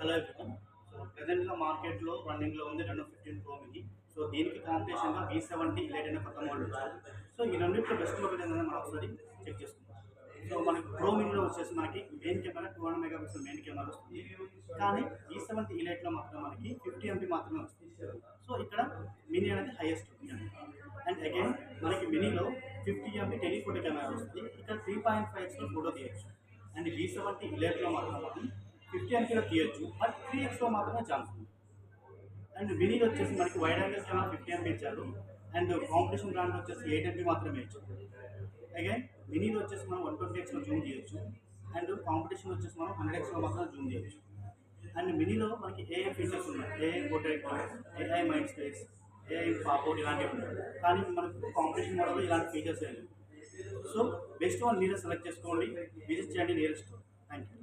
Hello everyone. So ప్రెజెంట్‌గా మార్కెట్‌లో రన్నింగ్‌లో ఉంది రెనో 15 ప్రో మినీ. సో దీనికి కాంపిటీషన్‌గా V70 ఎలైట్ అనే కొత్త మోడల్ వచ్చారు. సో ఈ రెండిట్లో బెస్ట్ మొబైల్ ఏందని మనం ఒకసారి చెక్ చేసుకుందాం. సో మనకి ప్రో మినీలో వచ్చేసి మనకి main camera 200 megapixel main camera వస్తుంది. కానీ V70 ఎలైట్‌లో మాత్రం మనకి 50 ఎంపీ మాత్రమే వస్తుంది. సో ఇక్కడ మినీ అనేది హైయెస్ట్ అండ్ అగైన్ మనకి మినీలో 50 ఎంపీ టెలిఫోటో కెమెరా వస్తుంది. ఇక్కడ 3.5xలో ఫోటో తీయొచ్చు. అండ్ V70 ఎలైట్‌లో మాత్రం మనం 50 ఎంపీలో తీయొచ్చు, బట్ 3xలో మాత్రమే ఛాన్స్ ఉంది. అండ్ మినీలో వచ్చేసి మనకి వైడ్ యాంగిల్ కెమెరా 50 ఎంపీ ఇచ్చారు. అండ్ కాంపిటీషన్ బ్రాండ్ వచ్చేసి 8 ఎంపీ మాత్రమే ఇచ్చారు. అగైన్ మినీలో వచ్చేసి మనం 120xలో జూమ్ చేయొచ్చు. అండ్ కాంపిటీషన్ వచ్చేసి మనం 100xలో మాత్రం జూమ్ చేయొచ్చు. అండ్ మినీలో మనకి ఏఐ ఫీచర్స్ ఉన్నాయి. AI portrait, AI mind space, AI పాపోర్ట్ ఇలాంటివి ఉన్నాయి. కానీ మనకు కాంపిటీషన్ మోడల్లో ఇలాంటి ఫీచర్స్ ఏమి. సో బెస్ట్ వన్ మీరే సెలెక్ట్ చేసుకోండి, విజిట్ చేయండి నియరెస్ట్. Thank you.